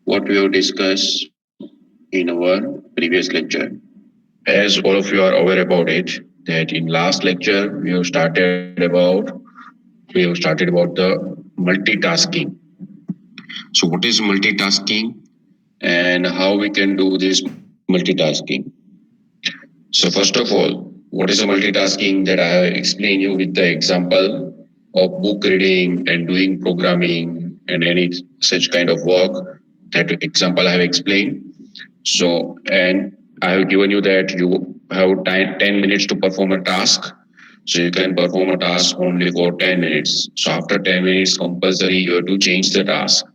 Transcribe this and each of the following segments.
what we have discussed in our previous lecture. As all of you are aware about it, that in last lecture we have started about the multitasking. So what is multitasking and how we can do this multitasking? So first of all, what is a multitasking that I have explained you with the example of book reading and doing programming and any such kind of work. That example I have explained. So, and I have given you that you have 10 minutes to perform a task. So you can perform a task only for 10 minutes. So after 10 minutes, compulsory you have to change the task.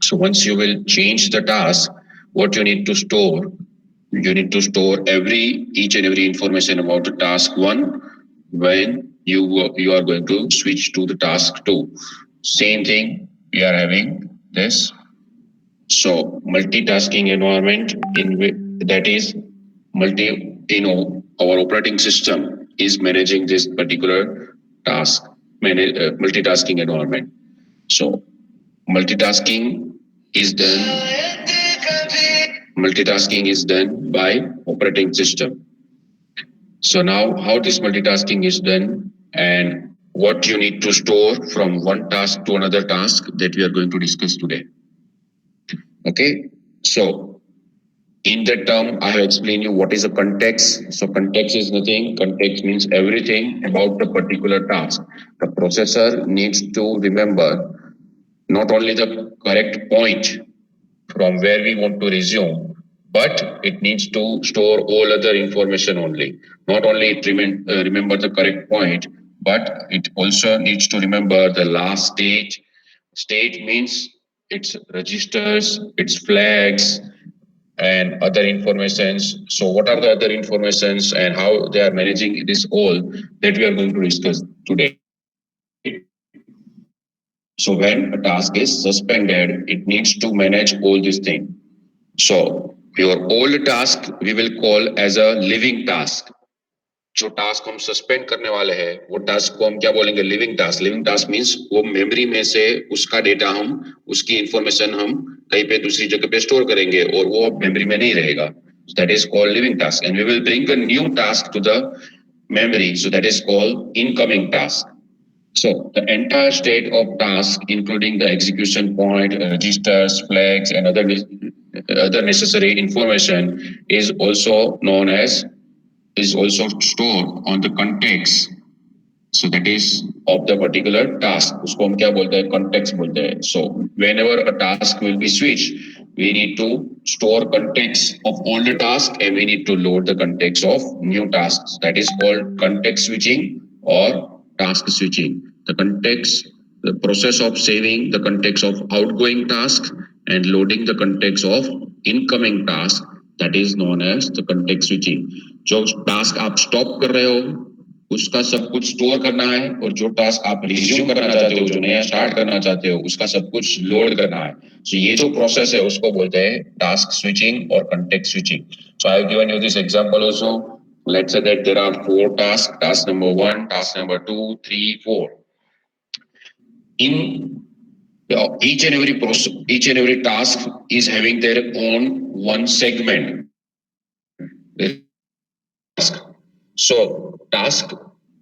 So once you will change the task, what you need to store every each and every information about the task one when you are going to switch to the task two. Same thing we are having this. So multitasking environment that is our operating system is managing this particular task multitasking environment. So multitasking is done multitasking is done by operating system. So now how this multitasking is done and what you need to store from one task to another task that we are going to discuss today. Okay. So in that term, I have explained you what is a context. So context is nothing. Context means everything about the particular task. The processor needs to remember not only the correct point from where we want to resume, but it needs to store all other information only. Not only it remember the correct point, but it also needs to remember the last state. State means its registers, its flags, and other informations. So what are the other informations and how they are managing this all that we are going to discuss today. So when a task is suspended, it needs to manage all these things. So your old task we will call as a living task. जो task हम suspend करने वाले हैं वो task को हम क्या बोलेंगे, living task. Living task means वो मेमोरी में से उसका डेटा हम उसकी इंफॉर्मेशन हम कहीं पे दूसरी जगह पे स्टोर करेंगे और वो मेमोरी में नहीं रहेगा. That is called living task and we will bring a new task to the memory, so that is called incoming task. So the entire state of task, including the execution point, registers, flags, and other necessary information, is also known as is also stored on the context. So that is of the particular task. उसको हम क्या बोलते हैं, context बोलते हैं. So whenever a task will be switched, we need to store context of all the task and we need to load the context of new tasks. That is called context switching or task switching. The context, the process of saving the context of outgoing task and loading the context of incoming task, that is known as the context switching. जो task आप stop कर रहे हो उसका सब कुछ store करना है और जो टास्क आप रिज्यूम करना चाहते हो, जो नया स्टार्ट करना चाहते हो, उसका सब कुछ लोड करना है. सो ये जो प्रोसेस है उसको बोलते हैं टास्क स्विचिंग और context switching. So I have given you this example also. Let's say that there are four task. Task number 1, task number 2, 3, 4. In each and every task is having their own one segment. So task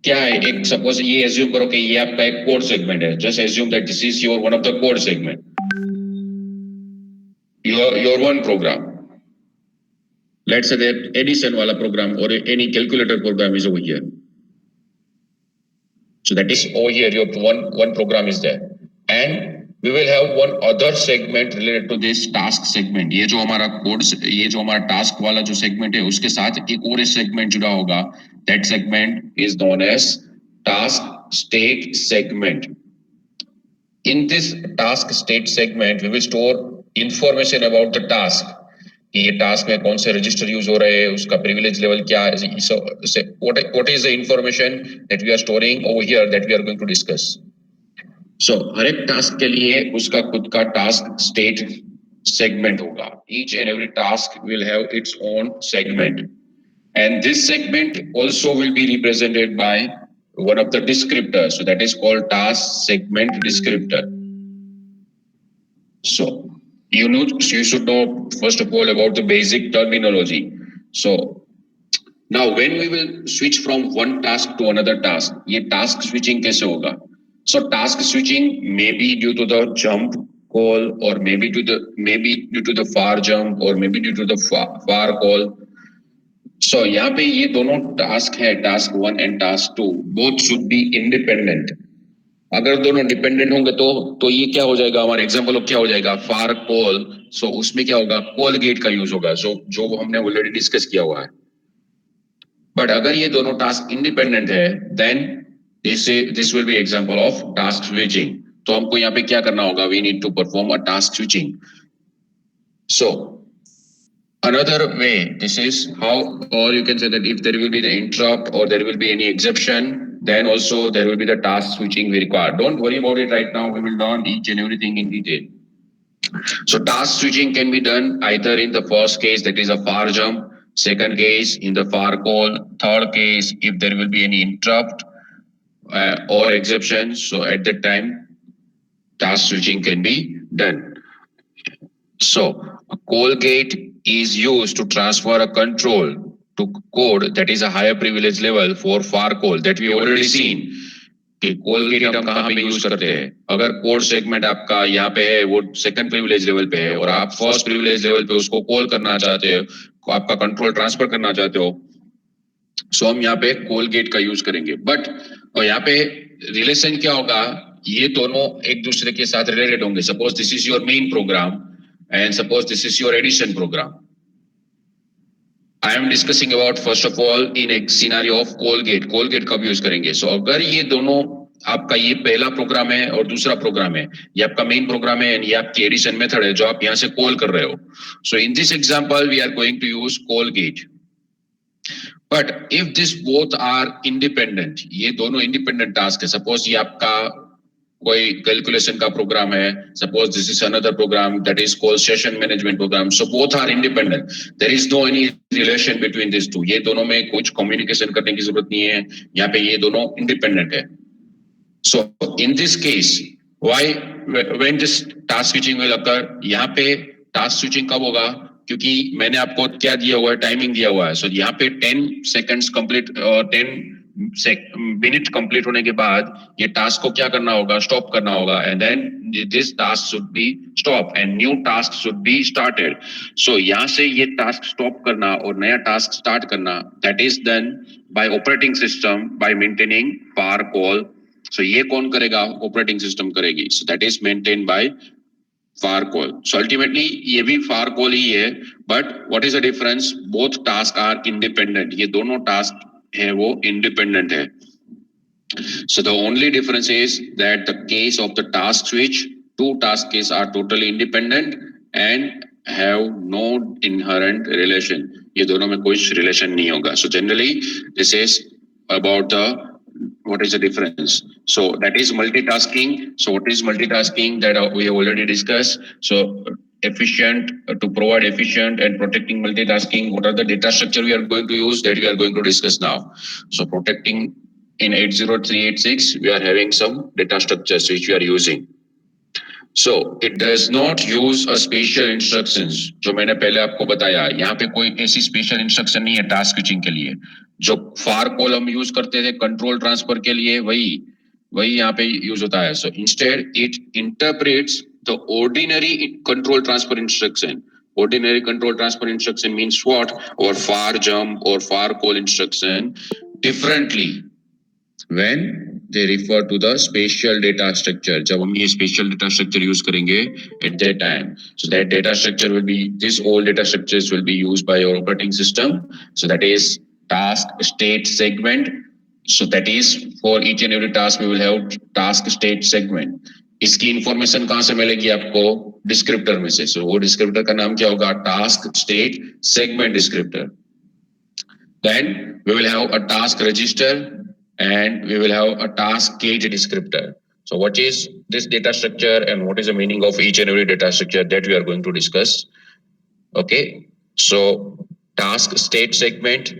क्या है, एक suppose ये assume करो कि ये आपका एक code segment है. Just assume that this is your one of the code segment, your one program. Let's say that addition वाला प्रोग्राम और any calculator program is over here. So that is over here your one program is there and we will have one other segment related to this task segment. ये जो हमारा code, ये जो हमारा task वाला जो segment है उसके साथ एक और सेगमेंट जुड़ा होगा. That segment is known as task state segment. In this task state segment we will store information about the task. कि ये टास्क में कौन से रजिस्टर यूज हो रहे हैं, उसका प्रिविलेज लेवल क्या है. So what is the information that we are storing over here that we are going to discuss. So हर एक टास्क के लिए उसका खुद का टास्क स्टेट सेगमेंट होगा. Each and every task will have its own segment and this segment also will be represented by one of the descriptors. So that is called task segment descriptor. So you should know first of all about the basic terminology. So now when we will switch from one task to another task, ये task switching कैसे होगा? So task switching may be due to the jump call, or maybe due to the far jump, or maybe due to the far call. So यहाँ पे ये दोनों task है, task 1 and task 2, both should be independent. अगर दोनों dependent होंगे तो ये क्या हो जाएगा, हमारा एग्जांपल क्या हो जाएगा, फार कॉल. सो उसमें क्या होगा, कॉल गेट का यूज होगा, जो हमने ऑलरेडी डिस्कस किया हुआ है. बट अगर ये दोनों टास्क इंडिपेंडेंट है, then this will be example of task switching. तो हमको यहाँ पे क्या करना होगा, we need to perform a task switching. So another way, this is how, or you can say that if there will be the interrupt or there will be any exception, then also there will be the task switching we require. Don't worry about it right now, we will learn each and everything in detail. So task switching can be done either in the first case, that is a far jump, second case in the far call, third case if there will be any interrupt or exception. So at that time, task switching can be done. So a call gate is used to transfer a control to code that is a higher privilege level for far call that we already seen. कि call gate हम कहाँ पे use करते हैं, अगर code segment आपका यहाँ पे है, वो सेकंड प्रिविलेज लेवल पे है, और आप फर्स्ट प्रिविलेज लेवल पे उसको कॉल करना चाहते हो, आपका कंट्रोल ट्रांसफर करना चाहते हो, सो हम यहाँ पे कॉल गेट का यूज करेंगे. बट और यहाँ पे रिलेशन क्या होगा, ये दोनों एक दूसरे के साथ रिलेटेड होंगे. Suppose this is your main program and suppose this is your addition program. I am discussing about first of all in एक सिनेरियो ऑफ कॉल गेट कब यूज करेंगे. सो अगर ये दोनों, आपका ये पहला प्रोग्राम है और दूसरा प्रोग्राम है, ये आपका मेन प्रोग्राम है एंड ये आपकी एडिशन मेथड है जो आप यहाँ से कॉल कर रहे हो. So in this example we are going to use call gate. But if this both are independent, ये दोनों इंडिपेंडेंट टास्क है, सपोज ये आपका कोई कैलकुलेशन का प्रोग्राम है, suppose this is another program that is called session management program. So both are independent, there is no any relation between this two. ये दोनों में कुछ कम्युनिकेशन करने की जरूरत नहीं है, यहाँ पे ये दोनों इंडिपेंडेंट है. So in this case why when this task switching will occur, यहाँ पे टास्क स्विचिंग कब होगा, क्योंकि मैंने आपको क्या दिया हुआ है, टाइमिंग दिया हुआ है. सो यहाँ पे 10 सेकंड्स कंप्लीट, 10 मिनट कंप्लीट होने के बाद ये टास्क को क्या करना होगा, स्टॉप करना होगा, and then this task should be stop and new task should be started. So यहाँ से ये टास्क स्टॉप करना और नया टास्क स्टार्ट करना, that is done by operating system by maintaining far call. So ये कौन करेगा, ऑपरेटिंग सिस्टम करेगी. So that is maintain by far call. So ultimately ये भी फार कॉल ही है, but what is the difference, both task are independent. ये दोनों टास्क है वो इंडिपेंडेंट है. So the only difference is that the case of the task switch, two task cases are totally independent and have no inherent relation. ये दोनों में कोई relation नहीं होगा. So generally this is about the what is the difference. So that is multitasking. So what is multitasking, that we have already discussed. So efficient, to provide efficient and protecting multitasking, what are the data structure we are going to use, that we are going to discuss now. So protecting, in 80386 we are having some data structures which we are using. So it does not use a special instructions. जो मैंने पहले आपको बताया, यहाँ पे कोई ऐसी special instruction नहीं है टास्क स्विचिंग के लिए. जो फार कॉल हम यूज करते थे कंट्रोल ट्रांसफर के लिए, वही यहाँ पे यूज होता है. So instead it interprets the ordinary control transfer instruction. Ordinary control transfer instruction means what? Or far jump or far call instruction differently when they refer to the spatial data structure. जब हम ये spatial data structure use करेंगे at that time, so that data structure will be, this all data structures will be used by your operating system. So that is task state segment. So that is for each and every task we will have task state segment. इसकी information कहां से मिलेगी आपको, descriptor में से. सो वो descriptor का नाम क्या होगा, task state segment descriptor. Then we will have a task register and we will have a task gate descriptor. So what is this data structure and what is the meaning of each and every data structure, that we are going to discuss. Okay, so task state segment,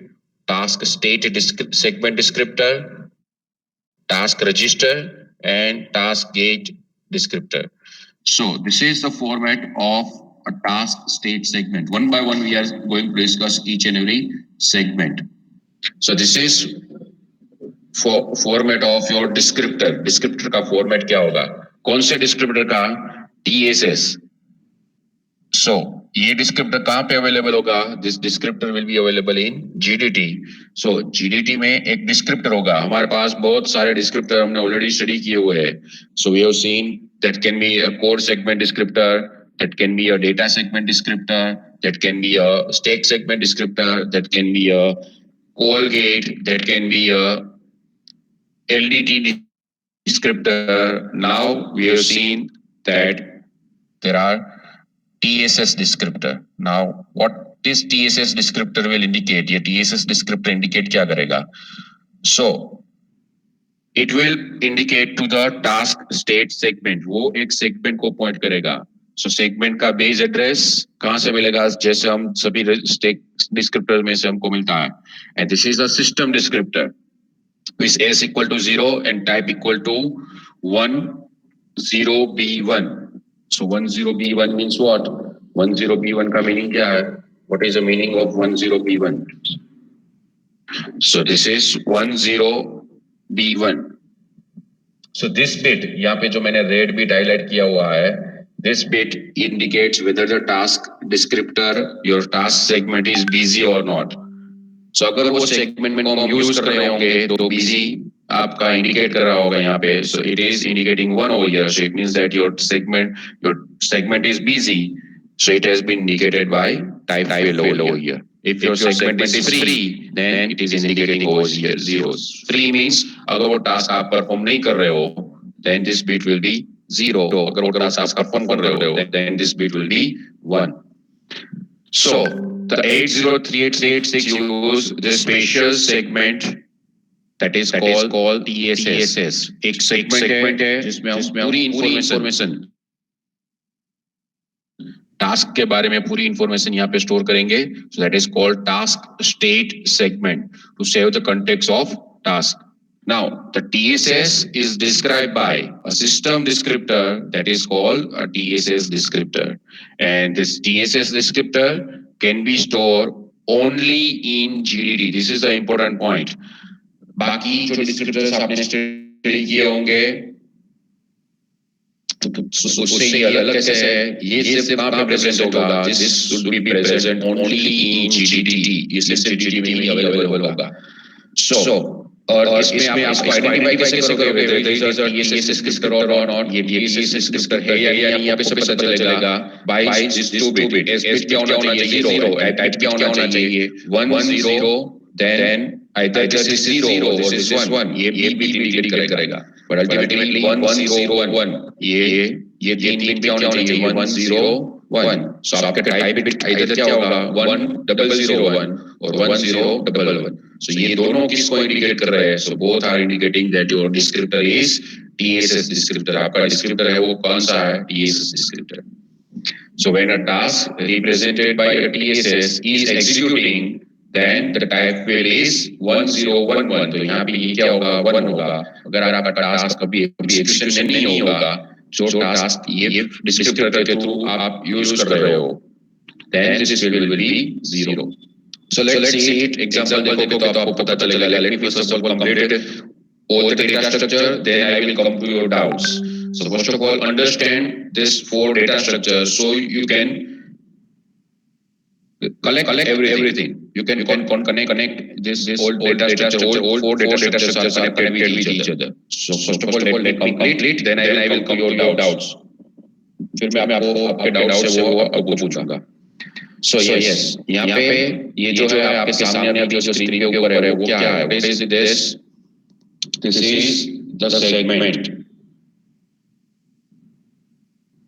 task state segment descriptor, task register and task gate descriptor. So this is the format of a task state segment. One by one, we are going to discuss each and every segment. So this is for format of your descriptor. Descriptor का format क्या होगा? कौन से descriptor का? TSS. So ये descriptor कहाँ पे available होगा? This descriptor will be available in GDT. So GDT में एक descriptor होगा. हमारे पास बहुत सारे descriptor हमने already study किए हुए हैं. So we have seen that can be a code segment descriptor, that can be a data segment descriptor, that can be a stake segment descriptor, that can be a Colgate, that can be a LDT descriptor. Now we have seen that there are TSS descriptor. Now what this TSS descriptor will indicate? ये TSS descriptor indicate क्या करेगा? So it will indicate to the task state segment. वो एक segment को point करेगा. So segment का base address कहाँ से मिलेगा? जैसे हम सभी stake descriptor में से हमको मिलता है. And this is a system descriptor with s equal to 0 and type equal to 10b1. So 10b1 means what? 10b1 का meaning क्या है? What is the meaning of 10b1? So this is 10b1. So this bit यहाँ पे जो मैंने red bit highlight किया हुआ है, this bit indicates whether the task descriptor, your task segment is busy or not. So अगर वो segment में हम use कर रहे होंगे तो busy आपका indicate कर रहा होगा यहाँ पे. So it is indicating 1 over here. So it means that your segment is busy. So it has been indicated by type field over here. If your segment is free, then it is indicating over here zeros. Free means अगर वो task आप perform नहीं कर रहे हो, then this bit will be 0. अगर वो task आप perform कर रहे हो, then this bit will be 1. So the 803886 use this special segment that is called TSS. एक segment है जिसमें हम पूरी information task के बारे में पूरी information यहाँ पे store करेंगे. So that is called task state segment to save the context of task. Now the TSS is described by a system descriptor that is called a TSS descriptor, and this TSS descriptor can be stored only in GDT. This is the important point. बाकी जो descriptors आपने study किए होंगे उससे ये अलग कैसे है? ये सिर्फ कहाँ पे present होगा? This should be present only in GDT. ये सिर्फ GDT में ही available होगा. So और इसमें आप इसको आइडेंटिफाई कैसे करोगे whether it is a TSS descriptor or not? ये TSS descriptor है या नहीं, यहाँ पे सब पता चलेगा by this 2 bit. S bit क्या होना चाहिए? 0. Type क्या होना चाहिए? 1 0. Then either this is 0 or this is 1. ये bit indicate करेगा. But ultimately 1 0 1. ये 3 bit क्या होना चाहिए? 1 0 1. So आपका type bit either क्या होगा? 1 0 0 1 और 1 0 1 1. So ये दोनों किसको indicate कर रहे हैं? So both are indicating that your descriptor is TSS descriptor. आपका descriptor है वो कौन सा है? TSS descriptor. So when a task represented by a TSS is executing, then the type field is 1011. तो यहाँ पे ये क्या होगा? 1 होगा. अगर आपका task कभी execution में नहीं होगा, जो task ये descriptor के through आप use कर रहे हो, then this field will be 0. So let's see it. Example देखो तो आपको पता चलेगा. Let me first of all complete all the data structure, then I will come to your doubts. So first of all, understand this 4 data structures so you can collect everything. You can connect this old data structure. All 4 data structures are connected with each other. So first of all, let me complete. Then I will come to your doubts. फिर मैं आपको आपके doubts से वो आपको पूछूंगा. So yes, यहाँ पे ये जो है आपके सामने अभी जो स्क्रीन के ऊपर है वो क्या है? What is this? This is the segment.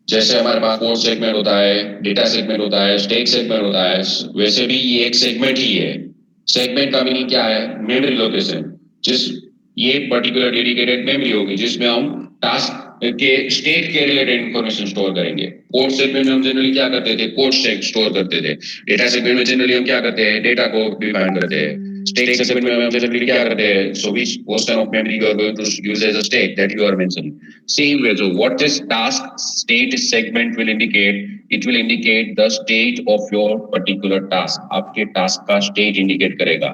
जैसे हमारे पास कोड सेगमेंट होता है, डेटा सेगमेंट होता है, स्टेक सेगमेंट होता है, वैसे भी ये एक सेगमेंट ही है. सेगमेंट का मीनिंग क्या है? Memory location. जिस ये पर्टिकुलर डेडिकेटेड मेमोरी होगी जिसमें हम टास्क के स्टेट के रिलेटेड इंफॉर्मेशन स्टोर करेंगे. कोड सेगमेंट में हम जनरली क्या करते थे? कोड स्टोर करते थे. डेटा सेगमेंट में जनरली हम क्या करते हैं? डेटा को डिफाइन करते हैं. State segment में हम जनरली क्या करते हैं? So which portion of memory you are going to use as a state that you are mentioning. Same way, so what this task state segment will indicate it will indicate the state of your particular task. आपके task का state indicate करेगा.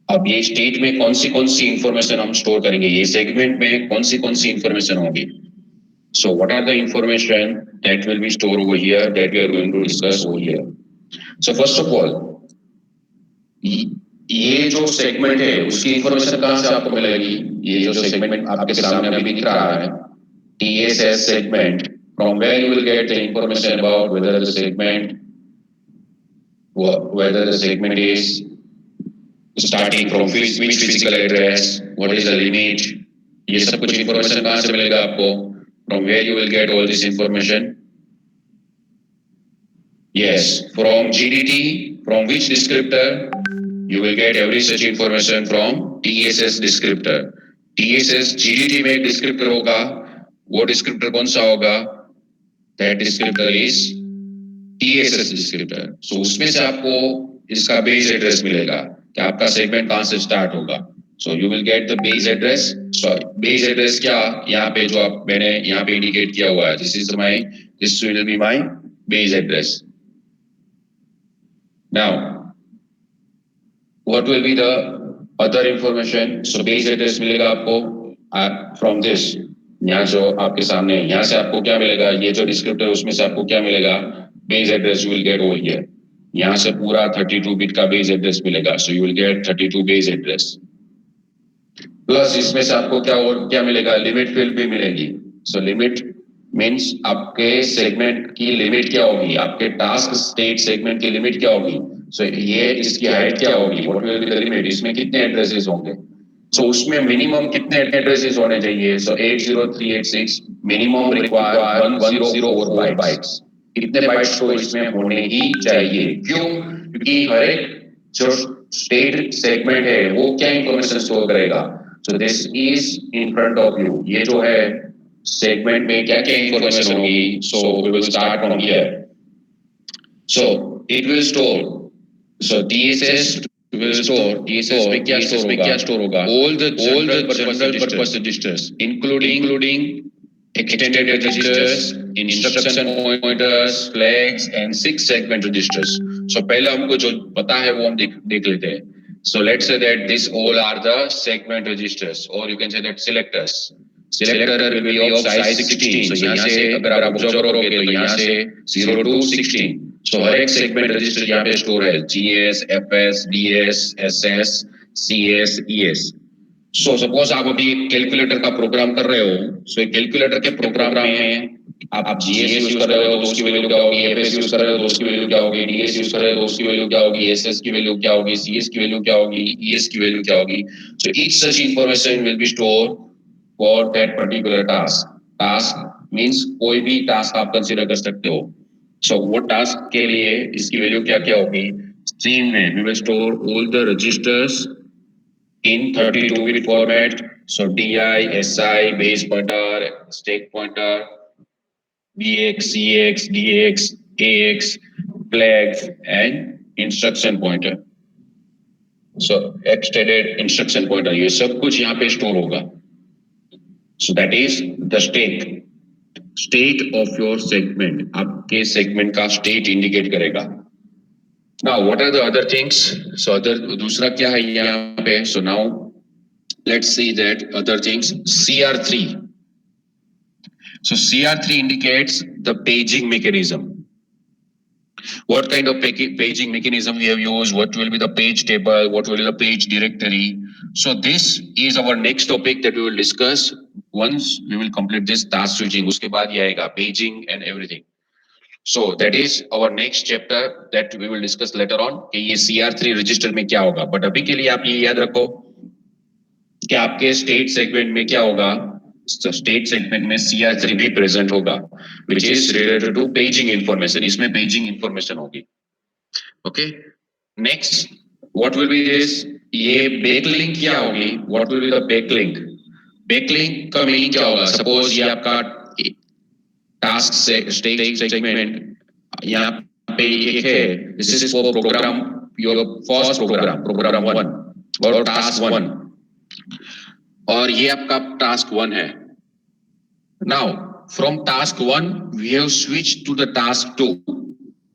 अब ये state में कौन सी information हम store करेंगे, ये segment में कौन सी information होगी. So what are the information that will be stored over here that we are going to discuss over here. So first of all, ये जो सेगमेंट है उसकी इंफॉर्मेशन कहां से आपको मिलेगी. ये जो सेगमेंट आपके सामने अभी दिख रहा है, TSS segment, from where you will get the information about whether the segment is starting from which physical address, what is the limit, ये सब कुछ इंफॉर्मेशन कहां से मिलेगा आपको. From where you will get all this information. Yes, from GDT, from which descriptor? You will get every such information from TSS descriptor. TSS GDT में एक descriptor होगा, वो descriptor कौन सा होगा? That descriptor is TSS descriptor. So उसमें से आपको इसका base address मिलेगा कि आपका segment कहां से start होगा. So you will get the base address. Sorry, base address क्या? यहाँ पे जो आप मैंने यहाँ पे indicate किया हुआ है. This will be my base address. Now, what will be the other information? So base address मिलेगा आपको from this. यहाँ जो आपके सामने है, यहाँ से आपको क्या मिलेगा? ये जो descriptor है उसमें से आपको क्या मिलेगा? Base address you will get over here. यहाँ से पूरा 32 bit का base address मिलेगा. So you will get 32 base address. Plus इसमें से आपको क्या मिलेगा? Limit field भी मिलेगी. So limit means आपके segment की limit क्या होगी? आपके task state segment की limit क्या होगी? So ये इसकी height क्या होगी? What will be the limit? इसमें कितने addresses होंगे? So उसमें minimum कितने addresses होने चाहिए? So 80386 minimum require 1004 bytes. कितने bytes तो इसमें होने ही चाहिए. क्यों? क्योंकि हर एक जो state segment है वो क्या information store करेगा? So this is in front of you. ये जो है segment में क्या information होगी? So we will start from here. So it will store. So TSS will store. TSS में क्या store होगा? All the general purpose registers, including extended registers, instruction pointers, flags, and 6 segment registers. So पहले हमको जो पता है वो हम देख लेते हैं. So let's say that these all are the segment registers, or you can say that selectors. Selector will be of size 16. So यहाँ से अगर आप observe करोगे तो यहाँ से 0 to 16. So हर एक segment register यहाँ पे store है. GS, FS, DS, SS, CS, ES. So suppose आप अभी कैलकुलेटर का प्रोग्राम कर रहे हो. So कैलकुलेटर के प्रोग्राम में आप GS यूज कर रहे हो तो उसकी वैल्यू क्या होगी, FS यूज कर रहे हो तो उसकी वैल्यू क्या होगी, DS यूज कर रहे हो तो उसकी वैल्यू क्या होगी, SS की वैल्यू क्या होगी, CS की वैल्यू क्या होगी, ES की वैल्यू क्या होगी. So each such information will be stored for that particular task. Task means कोई भी task आप consider कर सकते हो. So वो task के लिए इसकी वैल्यू क्या होगी. Stream में we will store all the registers in 32-bit format. So DI, SI, base pointer, stack pointer, BX, CX, DX, AX, flag, and instruction pointer. So extended instruction pointer, ये सब कुछ यहाँ पे store होगा. So that is the state of your segment. आपके segment का state indicate करेगा. Now what are the other things? So दूसरा क्या है यहाँ पे? So now let's see that other things. CR3. So CR3 indicates the paging mechanism. What kind of paging mechanism we have used? What will be the page table? What will be the page directory? So this is our next topic that we will discuss once we will complete this task switching. उसके बाद ये आएगा paging and everything. So that is our next chapter that we will discuss later on कि ये CR3 register में क्या होगा. But अभी के लिए आप ये याद रखो कि आपके state segment में क्या होगा. State segment में CR3 भी present होगा, which is related to paging information. इसमें paging information होगी. Okay. Next, what will be this? ये backlink क्या होगी? What will be the backlink? Backlink का meaning क्या होगा? Suppose ये आपका task state segment यहाँ पे एक है. This is for program, your first program 1 और task 1. और ये आपका task 1 है. Now from task 1 we have switched to the task 2,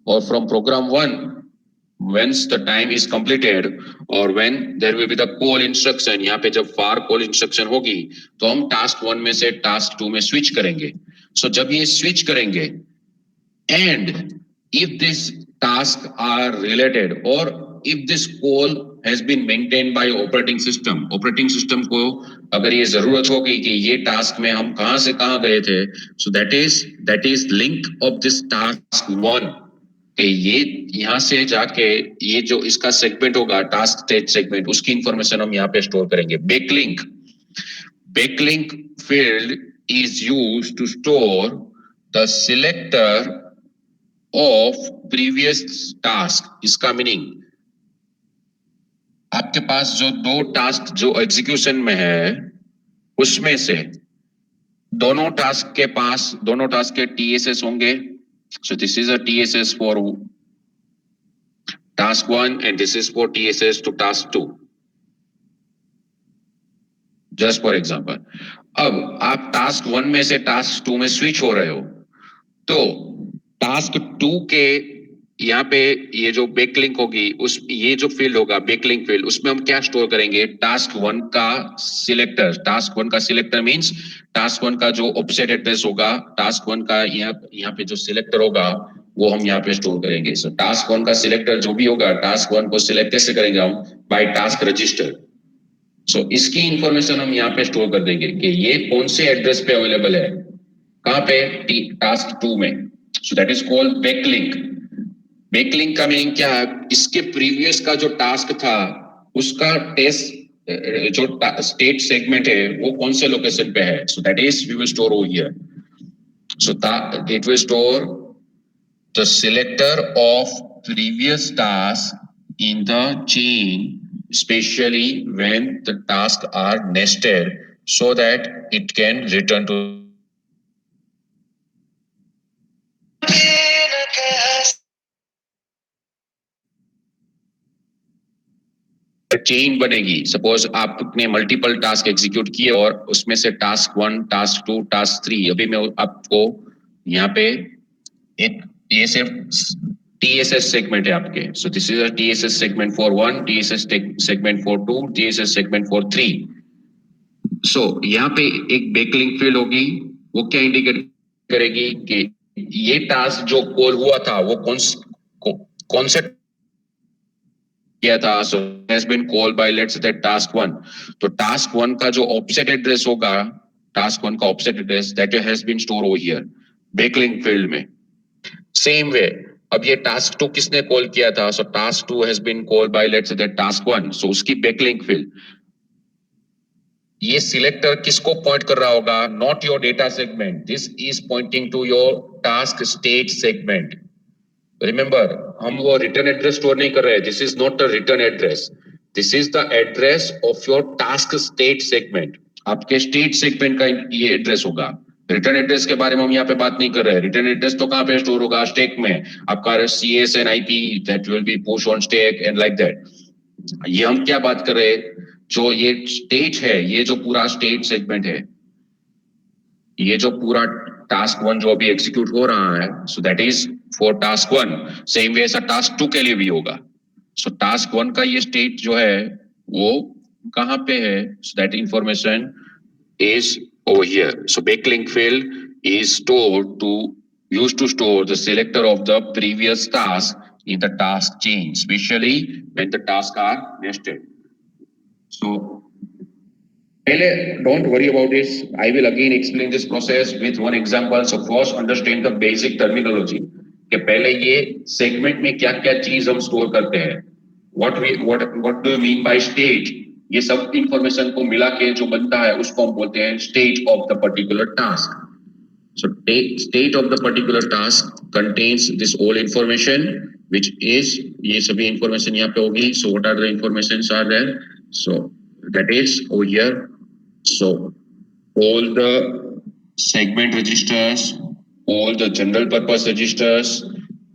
or from program 1 once the time is completed, or when there will be the call instruction, यहाँ पे जब far call instruction होगी तो हम task 1 में से task 2 में switch करेंगे. So जब ये switch करेंगे, and if these tasks are related, or if this call has been maintained by operating system को अगर ये जरूरत होगी कि ये task में हम कहां से कहां गए थे, so that is link of this task 1 कि ये यहाँ से जाके ये जो इसका सेगमेंट होगा टास्क स्टेट सेगमेंट, उसकी इंफॉर्मेशन हम यहाँ पे स्टोर करेंगे. Backlink field is used to store the selector of previous task. इसका मीनिंग, आपके पास जो दो टास्क जो एग्जीक्यूशन में है उसमें से दोनों टास्क के TSS होंगे. So this is a TSS for task 1 and this is for TSS to task 2. Just for example. अब आप task 1 में से task 2 में switch हो रहे हो, तो task 2 के यहाँ पे ये जो बैकलिंक होगी, उस ये जो फील्ड होगा बैकलिंक फील्ड, उसमें हम क्या स्टोर करेंगे? टास्क 1 का सिलेक्टर मींस टास्क 1 का जो ऑफसेट एड्रेस होगा, टास्क 1 का यहाँ पे जो सिलेक्टर होगा वो हम यहाँ पे स्टोर करेंगे. सो टास्क 1 का सिलेक्टर जो भी होगा, टास्क 1 को सिलेक्ट कैसे करेंगे हम? By task register. सो इसकी इंफॉर्मेशन हम यहाँ पे स्टोर कर देंगे कि ये कौन से एड्रेस पे अवेलेबल है, कहाँ पे? टास्क 2 में. सो that is called backlink. Backlink का मीनिंग क्या है? इसके प्रीवियस का जो टास्क था उसका टेस्ट जो स्टेट सेगमेंट है वो कौन से लोकेशन पे है. So that is we will store over here. So it will store the selector of previous task in the chain, especially when the tasks are nested, so that it can return to chain बनेगी. Suppose आपने multiple task execute किए और उसमें से task 1, task 2, task 3, अभी मैं आपको यहाँ पे एक ये सिर्फ TSS सेगमेंट है आपके. सो this is a TSS segment for 1, TSS segment for 2, TSS segment for 3. सो यहाँ पे एक बैकलिंक फील्ड होगी, वो क्या इंडिकेट करेगी कि ये टास्क जो कॉल हुआ था वो कौन से किया था. So has been called by let's say task 1. तो टास्क 1 का जो ऑफसेट एड्रेस होगा, टास्क 1 का offset address that has been store over here backlink field में. सेम वे अब ये टास्क 2 किसने कॉल किया था? So task 2 has been called by let's say task 1. So उसकी बैकलिंक फील्ड, ये सिलेक्टर किसको पॉइंट कर रहा होगा? Not your data segment, this is pointing to your task state segment. Remember, हम वो रिटर्न एड्रेस स्टोर नहीं कर रहे हैं. This is not a return address, this is the address of your task state segment. आपके state segment का ये address होगा. रिटर्न एड्रेस के बारे में हम यहाँ पे बात नहीं कर रहे हैं. रिटर्न एड्रेस तो कहाँ पे स्टोर होगा? स्टैक में. आपका CS and IP that will be push on stack and like that. ये हम क्या बात कर रहे हैं? जो ये स्टेट है, ये जो पूरा स्टेट सेगमेंट है, ये जो पूरा टास्क 1 जो अभी एग्जीक्यूट हो रहा है, so that is for task 1. Same way ऐसा टास्क 2 के लिए भी होगा. सो टास्क 1 का ये स्टेट जो है वो कहां पे है? So that information is over here. So backlink field is stored to used to store the selector of the previous task in the task chain, especially when the tasks are nested. So don't worry about this. I will again explain this process with one example. So first understand the basic terminology. कि पहले ये segment में क्या-क्या चीज हम store करते हैं. What do you mean by state? ये सब information को मिला के जो बनता है उसको हम बोलते हैं state of the particular task. So state of the particular task contains this all information, which is ये सभी information यहाँ पे होगी. So what are the informations are there? So that is over here. So all the segment registers, all the general purpose registers,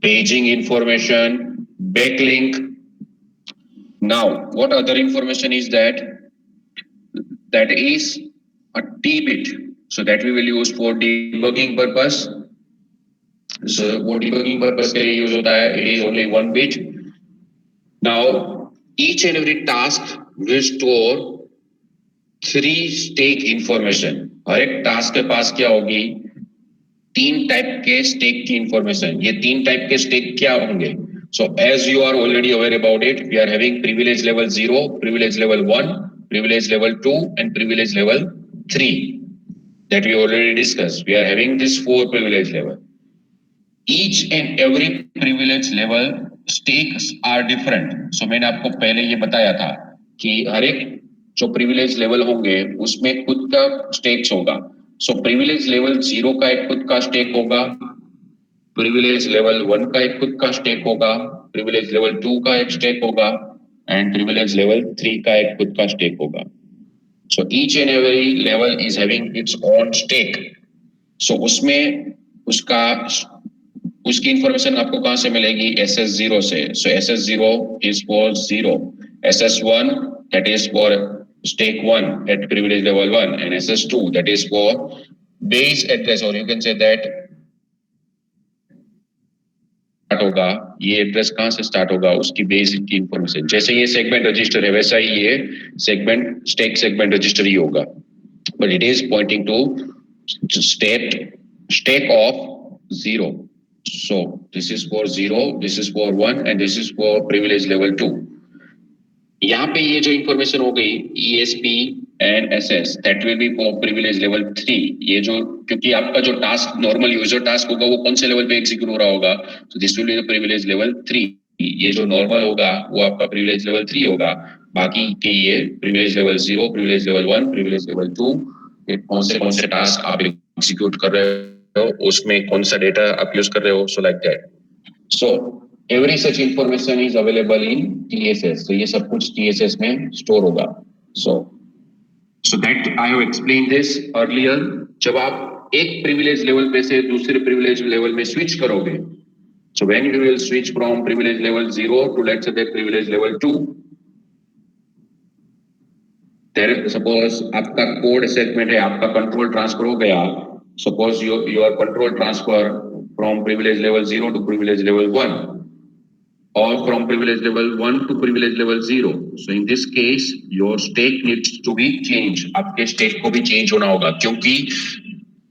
paging information, backlink. Now, what other information is that? That is a T bit. So that we will use for debugging purpose. So वो debugging purpose के लिए use होता है, it is only one bit. Now each and every task will store three stack information. हर एक task के पास क्या होगी, तीन टाइप के स्टेक की इंफॉर्मेशन. ये तीन टाइप के स्टेक क्या होंगे? So as you are already aware about it, we are having privilege level 0, privilege level 1, privilege level 2 and privilege level 3 that we already discussed. We are having this four privilege level. Each and every privilege level stakes are different. So मैंने आपको पहले ये बताया था कि हर एक जो privilege level होंगे उसमें खुद का स्टेक्स होगा. सो प्रिविलेज लेवल 0 का एक खुद का स्टेक होगा, प्रिविलेज लेवल 1 का एक खुद का स्टेक होगा, प्रिविलेज लेवल 2 का एक स्टेक होगा एंड प्रिविलेज लेवल 3 का एक खुद का स्टेक होगा. So each and every level is having its own stack. So उसमें उसका उसकी इंफॉर्मेशन आपको कहां से मिलेगी? SS0 से. सो SS0 is for 0, SS1 that is for stake 1 at privilege level 1 and SS2 that is for base address, or you can say that start होगा, ये एड्रेस कहां से स्टार्ट होगा, उसकी बेसिक की इंफॉर्मेशन. जैसे ये सेगमेंट रजिस्टर है वैसा ही ये सेगमेंट स्टेक सेगमेंट रजिस्टर ही होगा, but it is pointing to stack of 0. So this is for 0, this is for 1 and this is for privilege level 2. यहाँ पे ये जो इंफॉर्मेशन हो गई ESP and SS that will B for privilege level 3. ये जो क्योंकि आपका जो टास्क नॉर्मल यूजर टास्क होगा वो कौन से लेवल पे एग्जीक्यूट हो रहा होगा, तो this will be the privilege level 3. ये जो नॉर्मल होगा वो आपका प्रिविलेज लेवल 3 होगा. बाकी के ये privilege level 0, privilege level 1, privilege level 2 ये कौन से टास्क आप एग्जीक्यूट कर रहे हो, उसमें कौन सा डेटा आप यूज कर रहे हो. So like that. So every such information is available in TSS. So ये सब कुछ TSS में store होगा. So that I have explained this earlier. जब आप एक privilege level पे से दूसरे privilege level में switch करोगे, so when you will switch from privilege level 0 to let's say that privilege level 2, there suppose आपका code segment है, आपका control transfer हो गया. Suppose your control transfer from privilege level 0 to privilege level 1. Or from privilege level 1 to privilege level 0. So in this case, your stake needs to be changed. आपके stake को भी change होना होगा क्योंकि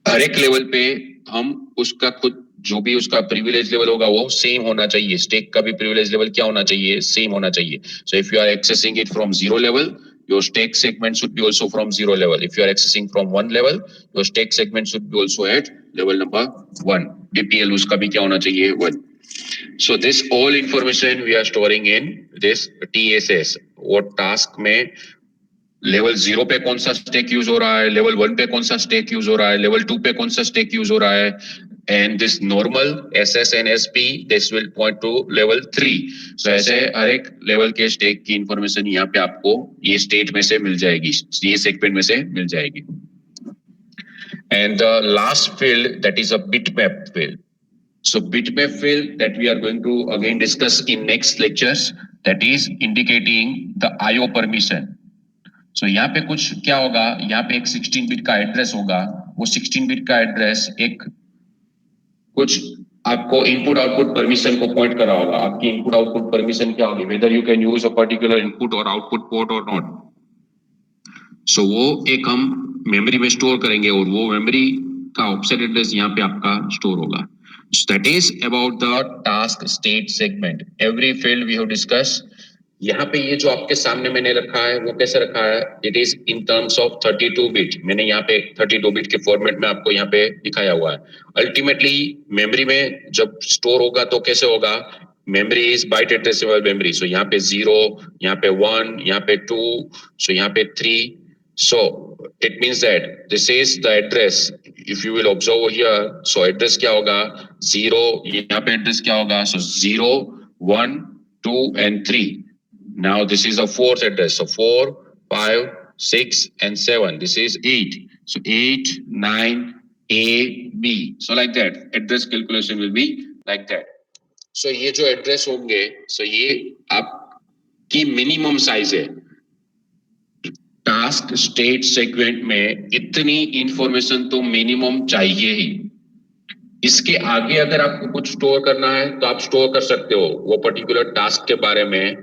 हर एक level पे हम उसका खुद जो भी उसका privilege level होगा वो same होना चाहिए. Stake का भी privilege level क्या होना चाहिए? Same होना चाहिए. So if you are accessing it from 0 level, your stake segment should be also from 0 level. If you are accessing from 1 level, your stake segment should be also at level number 1. DPL उसका भी क्या होना चाहिए? 1. So this all information we are storing in this TSS. वो task में level 0 पे कौन सा स्टेक यूज हो रहा है, लेवल 1 पे कौन सा स्टेक यूज हो रहा है, लेवल 2 पे कौन सा स्टेक यूज हो रहा है, and this normal SS and SP this will point two level 3. सो ऐसे हर एक लेवल के स्टेक की इंफॉर्मेशन यहाँ पे आपको ये स्टेट में से मिल जाएगी, ये सेगमेंट में से मिल जाएगी. And the last field that is a bitmap field. So bitmap field that we are going to again discuss in next lectures, that is indicating the IO permission. So यहाँ पे कुछ क्या होगा, यहाँ पे एक 16 बिट का एड्रेस होगा, वो 16 बिट का एड्रेस एक कुछ आपको इनपुट आउटपुट परमिशन को पॉइंट कर रहा होगा. आपकी इनपुट आउटपुट परमिशन क्या होगी, whether you can use a particular input और आउटपुट पोर्ट और नॉट. सो वो एक हम मेमोरी में स्टोर करेंगे और वो मेमोरी का ऑफसेट एड्रेस यहाँ पे आपका स्टोर होगा. So that is about the task state segment. Every field we have discussed. यहाँ पे ये जो आपके सामने मैंने रखा है वो कैसे रखा है, it is in terms of 32 bit. मैंने यहाँ पे 32 बिट के फॉर्मेट में आपको यहाँ पे दिखाया हुआ है. अल्टीमेटली मेमोरी में जब स्टोर होगा तो कैसे होगा, memory is byte addressable memory. So यहाँ पे 0, यहाँ पे 1, यहाँ पे 2, सो यहाँ पे 3. So it means that this is the address. If you will observe here, so address क्या होगा, 0, यहाँ पे address क्या होगा, so 0, 1, 2 and 3. Now this is a fourth address, so 4, 5, 6 and 7. This is 8. So 8, 9, A, B. So like that, address calculation will be like that. So ये जो address होंगे, so ये आपकी minimum size है. टास्क स्टेट सेगमेंट में इतनी information तो minimum चाहिए ही। इसके आगे अगर आपको कुछ स्टोर करना है तो आप स्टोर कर सकते हो, वो पर्टिकुलर टास्क के बारे में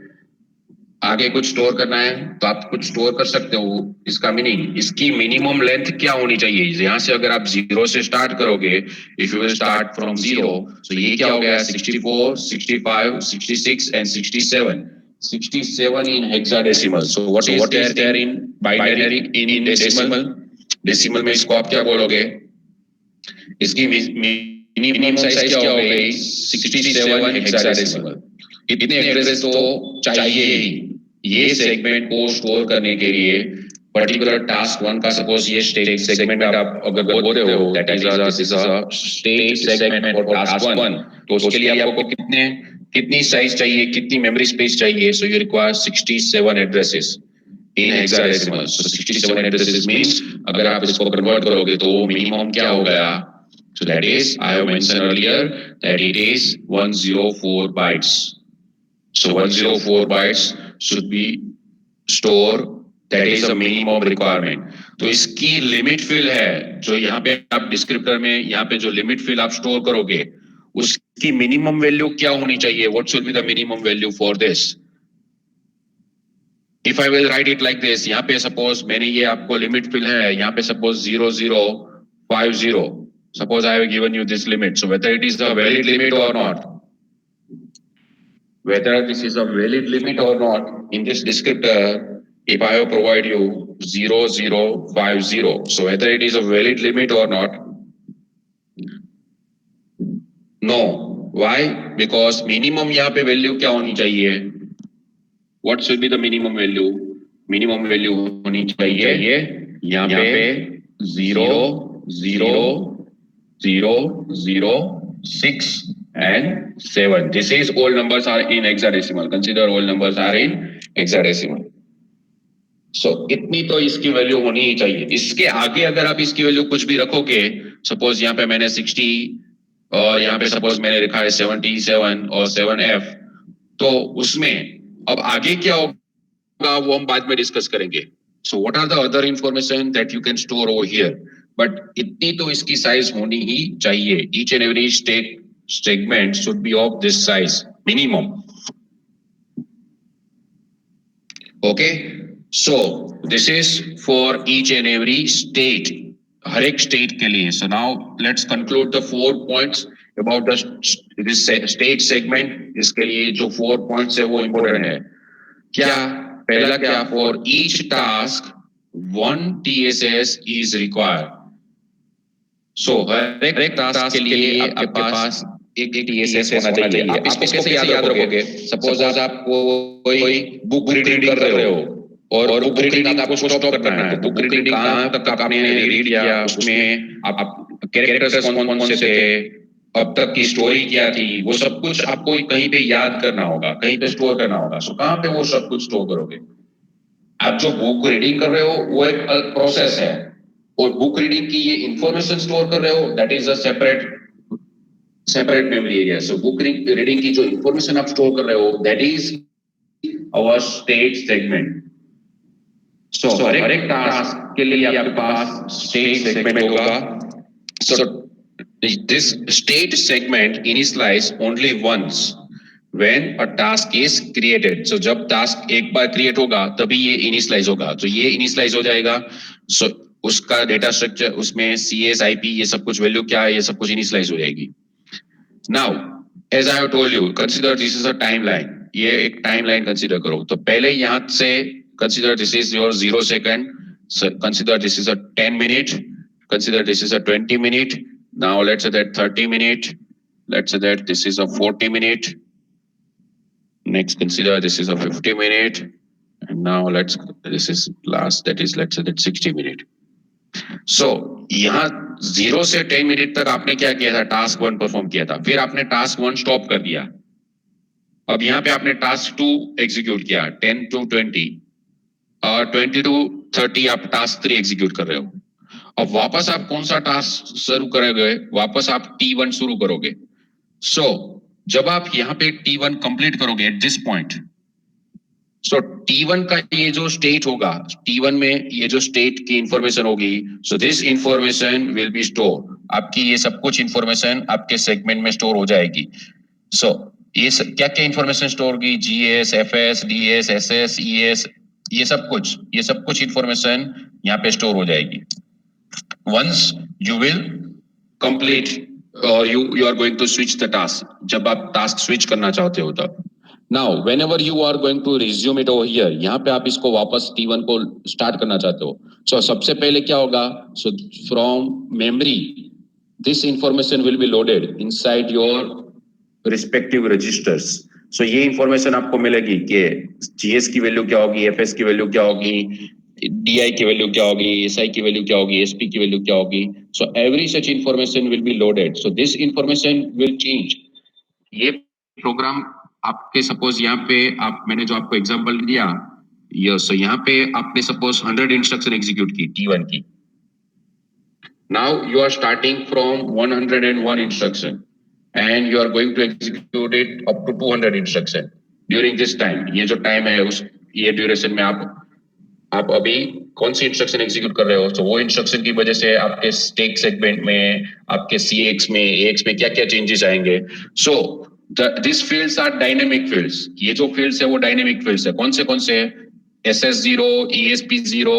आगे कुछ स्टोर करना है तो आप कुछ स्टोर कर सकते हो। इसका मीनिंग, इसकी मिनिमम लेंथ क्या होनी चाहिए। यहाँ से अगर आप 0 से स्टार्ट करोगे, if you will start from 0, तो ये क्या हो गया 64, 65, 66 and 67। 67 in hexadecimal. So what is there in binary in decimal? Decimal में इसको आप क्या बोलोगे? इसकी मिनिमम साइज क्या हो गई 67 हेक्साडेसिमल। इतने एड्रेस तो चाहिए ही ये सेगमेंट को स्टोर करने के लिए। पर्टिकुलर टास्क 1 का सपोज ये स्टेट सेगमेंट आप अगर बोलते हो that is a state segment for task 1, तो उसके लिए आपको कितनी साइज चाहिए, कितनी मेमोरी स्पेस चाहिए? So you require 67 addresses in hexadecimal. So 67 addresses means अगर आप इसको कन्वर्ट करोगे तो मिनिमम क्या हो गया? So that is, I have mentioned earlier that it is 104 bytes. So 104 bytes should be stored. That is a minimum requirement. तो इसकी लिमिट फिल है जो यहाँ पे आप डिस्क्रिप्टर में यहाँ पे जो लिमिट फिल आप स्टोर करोगे उसकी मिनिमम वैल्यू क्या होनी चाहिए? What should be the minimum value for this? If I will write it like this, यहाँ पे suppose मैंने ये आपको लिमिट फिल है, यहाँ पे suppose 0050. Suppose I have given you this limit. So whether it is a valid limit or not, whether this is a valid limit or not, in this descriptor, if I have provide you 0050, so whether it is a valid limit or not, no. Why? Because minimum यहाँ पे value क्या होनी चाहिए? What should be the minimum value? Minimum value होनी चाहिए यहाँ पे 00006 and 7. This is all numbers are in hexadecimal. Consider all numbers are in hexadecimal. So इतनी तो इसकी वैल्यू होनी ही चाहिए। इसके आगे अगर आप इसकी वैल्यू कुछ भी रखोगे, सपोज यहाँ पे मैंने 60 और यहाँ पे सपोज मैंने लिखा है 77 और 7F, तो उसमें अब आगे क्या होगा वो हम बाद में डिस्कस करेंगे। So what are the other information that you can store over here, but इतनी तो इसकी साइज होनी ही चाहिए। Each and every state segment should be of this size minimum. Okay, so this is for each and every state, हर एक state के लिए। So now let's conclude the 4 points about the state segment. इसके लिए जो 4 points है वो important है। क्या? पहला क्या? For each task 1 TSS is required. So हर एक टास्क के लिए आपके पास एक TSS होना चाहिए। आप इसको कैसे याद रखोगे? सपोज आप कोई बुक रीडिंग कर रहे हो और बुक रीडिंग आपको स्टॉप करना है, तो बुक रीडिंग कहाँ तक आपने रीड किया, उसमें आप कैरेक्टर्स कौन कौन से थे, अब तक की स्टोरी क्या थी, वो सब कुछ आपको कहीं पे याद करना होगा, कहीं पे स्टोर करना होगा। सो कहाँ पे वो सब कुछ स्टोर करोगे? आप जो बुक रीडिंग कर रहे हो वो एक प्रोसेस है, और बुक रीडिंग की ये इंफॉर्मेशन स्टोर कर रहे हो that is a separate memory area. So book reading की जो इंफॉर्मेशन आप स्टोर कर रहे हो that is our state segment. So हर एक टास्क के लिए आपके पास स्टेट सेगमेंट होगा। सो this state segment initialize only once when a task is created. So जब task एक बार create होगा तभी ये initialize होगा, तो ये initialize हो जाएगा। So उसका data structure, उसमें CS, IP ये सब कुछ value क्या है, ये सब कुछ initialize हो जाएगी। Now as I have told you, consider this is a timeline. ये एक timeline consider करो। तो पहले यहाँ से consider this is your 0 second. So consider this is a 10 minute. Consider this is a 20 minute. Now let's say that 30 minute. Let's say that this is a 40 minute. Next consider this is a 50 minute. And now this is last, that is let's say that 60 minute. So यहाँ 0 से 10 minute तक आपने क्या किया था? Task 1 perform किया था, फिर आपने टास्क 1 स्टॉप कर दिया। अब यहाँ पे आपने टास्क 2 एग्जीक्यूट किया 10 to 20 और 20 to 30 आप टास्क 3 एग्जीक्यूट कर रहे हो। अब वापस आप कौन सा टास्क शुरू करोगे? वापस आप T1 शुरू करोगे। सो जब आप यहाँ पे T1 कंप्लीट करोगे at this point, so T1 का ये जो स्टेट होगा, T1 में ये जो स्टेट की इंफॉर्मेशन होगी, सो this information will be store, आपकी ये सब कुछ इंफॉर्मेशन आपके सेगमेंट में स्टोर हो जाएगी। सो ये क्या क्या इंफॉर्मेशन स्टोर होगी, GS, FS, DS, SS, ES, ये सब कुछ इंफॉर्मेशन यहाँ पे स्टोर हो जाएगी। Once you will complete or you are going to switch the task, जब आप टास्क स्विच करना चाहते हो तब। Now whenever you are going to resume it over here, यहाँ पे आप इसको वापस T1 को स्टार्ट करना चाहते हो, so सबसे पहले क्या होगा, so from memory this information will be loaded inside your respective registers. So ये इंफॉर्मेशन आपको मिलेगी कि GS की वैल्यू क्या होगी, FS की वैल्यू क्या होगी, DI की वैल्यू क्या होगी, SI की वैल्यू क्या होगी, SP की वैल्यू क्या होगी। So every such information will be loaded. So this information will change. ये प्रोग्राम आपके सपोज यहाँ पे मैंने जो आपको एग्जांपल दिया, सो यहाँ पे आपने सपोज 100 इंस्ट्रक्शन एग्जीक्यूट की T1 की। Now you are starting from 101 instruction and you are going to execute it up to 200 instruction during this time। ये जो टाइम है उस ये ड्यूरेशन में आप अभी कौन सी इंस्ट्रक्शन एग्जीक्यूट कर रहे हो, तो वो इंस्ट्रक्शन की वजह से आपके स्टेक सेगमेंट में, आपके CX में, AX में क्या क्या चेंजेस आएंगे। So this fields are dynamic fields. ये जो फील्ड्स है वो डायनेमिक फील्ड्स है। कौन से SS0, ESP0,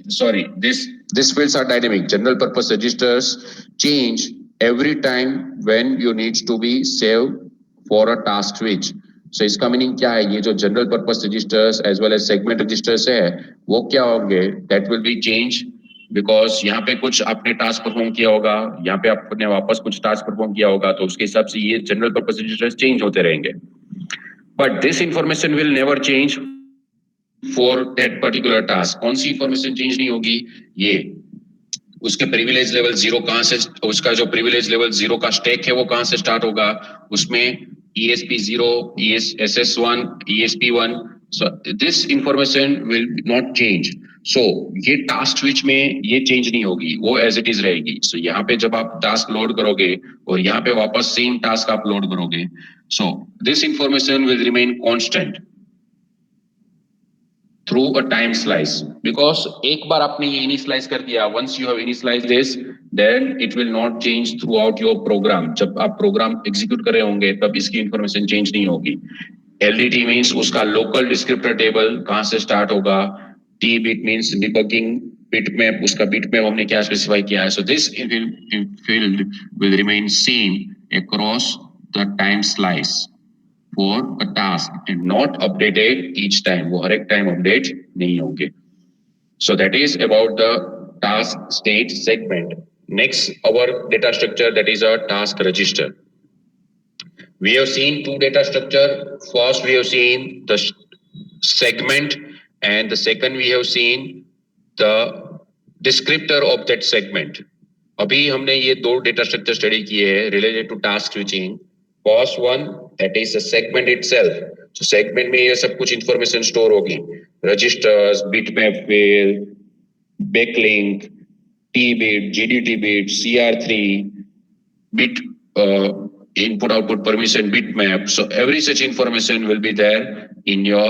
sorry, this fields are dynamic. General purpose registers change every time when you need to be saved for a task switch. So इसका meaning क्या है, ये जो general purpose registers as well as segment registers है वो क्या होंगे, that will be change because यहाँ पे कुछ आपने टास्क परफॉर्म किया होगा, यहाँ पे आपने वापस कुछ टास्क परफॉर्म किया होगा, तो उसके हिसाब से ये जनरल पर्पस रजिस्टर्स चेंज होते रहेंगे। But this information will never change for that particular task. कौन सी इंफॉर्मेशन चेंज नहीं होगी, ये उसके प्रिविलेज लेवल 0 कहां से, उसका जो प्रिविलेज लेवल 0 का स्टैक है वो कहां से स्टार्ट होगा, उसमें ESP0, SS1, ESP1, so this information will not change। so ये टास्क स्विच में ये चेंज नहीं होगी, वो एज इट इज रहेगी। so यहाँ पे जब आप टास्क लोड करोगे और यहाँ पे वापस सेम टास्क आप लोड करोगे, so this information will remain constant through a time slice because एक बार आपने ये initialize कर दिया, once you have initialized this then it will not change throughout your program। जब आप प्रोग्राम एग्जीक्यूट कर रहे होंगे तब इसकी इंफॉर्मेशन चेंज नहीं होगी। LDT मींस उसका लोकल डिस्क्रिप्टर टेबल कहां से स्टार्ट होगा, T bit means debugging bit map, उसका बिट मैप हमने क्या स्पेसिफाई किया है। So this field will remain same across the time slice for a task and not updated each time, वो हर एक टाइम अपडेट नहीं होंगे। So that is about the task state segment। Next our data structure, that is a task register। We have seen two data structure। First we have seen the segment and the second we have seen the descriptor of that segment। अभी हमने ये दो data structure study किए हैं related to task switching. First one that is the segment itself। so segment में ये सब कुछ इंफॉर्मेशन स्टोर होगी, registers, bitmap field, backlink, T-bit, GDT bit, CR3 bit, input output permission bitmap। so every such information will be there in your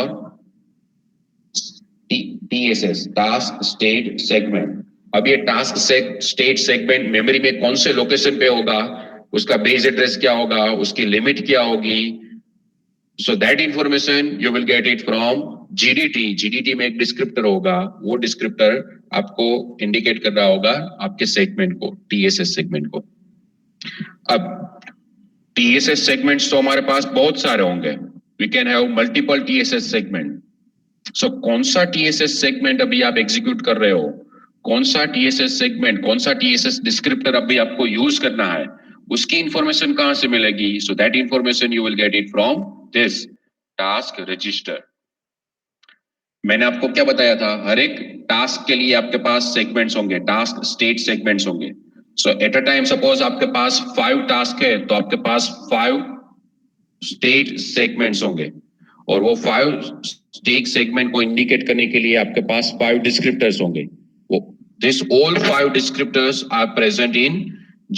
TSS, task state segment। अब ये task state segment memory में कौन से location पे होगा, उसका base address क्या होगा, उसकी लिमिट क्या होगी, सो that information you will get it from GDT। GDT में एक डिस्क्रिप्टर होगा, वो डिस्क्रिप्टर आपको इंडिकेट कर रहा होगा आपके सेगमेंट को, TSS सेगमेंट को। अब TSS सेगमेंट्स तो हमारे पास बहुत सारे होंगे, we can have multiple TSS segment. So कौन सा TSS सेगमेंट अभी आप एग्जीक्यूट कर रहे हो, कौन सा TSS सेगमेंट, कौन सा TSS डिस्क्रिप्टर अभी आपको यूज करना है, उसकी इंफॉर्मेशन कहां से मिलेगी, सो that information you will get it from this task register. मैंने आपको क्या बताया था, हर एक टास्क के लिए आपके पास सेगमेंट्स होंगे, टास्क स्टेट सेगमेंट्स होंगे। सो एट अ टाइम सपोज आपके पास 5 टास्क है तो आपके पास 5 स्टेट सेगमेंट्स होंगे और वो 5 स्टेट सेगमेंट को इंडिकेट करने के लिए आपके पास 5 डिस्क्रिप्टर्स होंगे। This all 5 descriptors are present in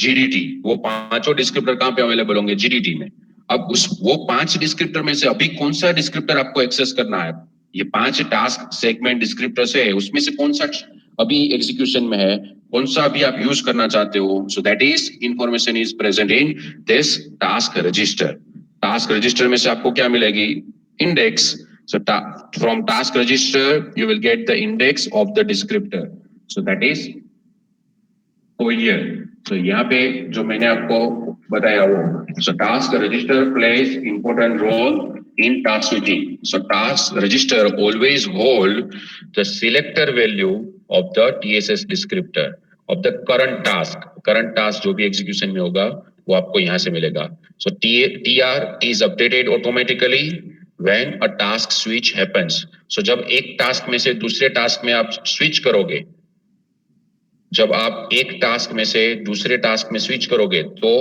GDT। वो पांचों डिस्क्रिप्टर कहां पे अवेलेबल होंगे, GDT में। अब वो 5 डिस्क्रिप्टर में से अभी कौन सा डिस्क्रिप्टर आपको एक्सेस करना है? ये 5 टास्क सेगमेंट डिस्क्रिप्टर से है, उसमें से कौन सा अभी एग्जीक्यूशन में है, कौन सा अभी आप यूज करना चाहते हो? सो that is information is present in this task register. Task register में से आपको क्या मिलेगी? Index. So from task register you will get the index of the descriptor. So that is over here. So यहाँ पे जो मैंने आपको बताया वो. So task register plays important role in task switching. So task register always hold the selector value of the TSS descriptor of the current task. Current task जो भी execution में होगा वो आपको यहाँ से मिलेगा. So TR is updated automatically when a task switch happens. So जब एक task में से दूसरे task में आप switch करोगे, जब आप एक टास्क में से दूसरे टास्क में स्विच करोगे तो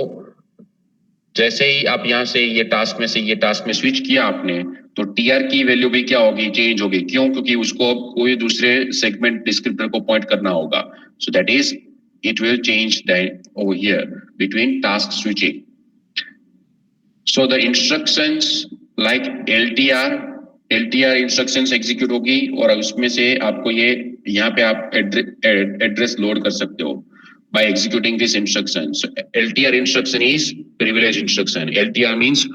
जैसे ही आप यहां से ये टास्क में से ये टास्क में स्विच किया आपने, तो टीआर की वैल्यू भी क्या होगी? चेंज होगी. क्यों? क्योंकि उसको कोई दूसरे सेगमेंट डिस्क्रिप्टर को पॉइंट करना होगा. सो that is it will change that over here between task switching. So the instructions like LTR instructions execute होगी और उसमें से आपको ये यहाँ पे आप एड्रेस लोड कर सकते हो by executing this instruction. So LTR instruction is privilege instruction. LTR means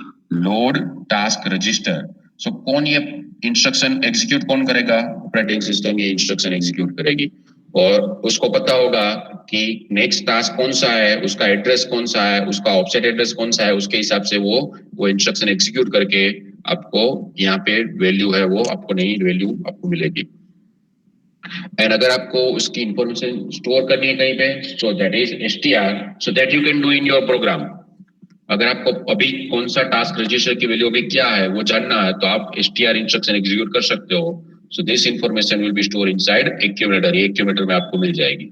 load task register. So कौन ये इंस्ट्रक्शन एग्जीक्यूट कौन करेगा? ऑपरेटिंग सिस्टम ये इंस्ट्रक्शन एग्जीक्यूट करेगी और उसको पता होगा कि नेक्स्ट टास्क कौन सा है, उसका एड्रेस कौन सा है, उसका ऑफसेट एड्रेस कौन सा है, उसके हिसाब से वो इंस्ट्रक्शन एग्जीक्यूट करके आपको यहाँ पे वैल्यू है वो आपको नई वैल्यू आपको मिलेगी. एंड अगर आपको उसकी इंफॉर्मेशन स्टोर करनी है कहीं पे, so that is STR, so that you can do in your program. अगर आपको अभी कौन सा टास्क रजिस्टर की वैल्यू अभी क्या है वो जानना है तो आप STR इंस्ट्रक्शन एग्जीक्यूट कर सकते हो. So this information will be store inside accumulator. ये एक्यूमुलेटर में आपको मिल जाएगी.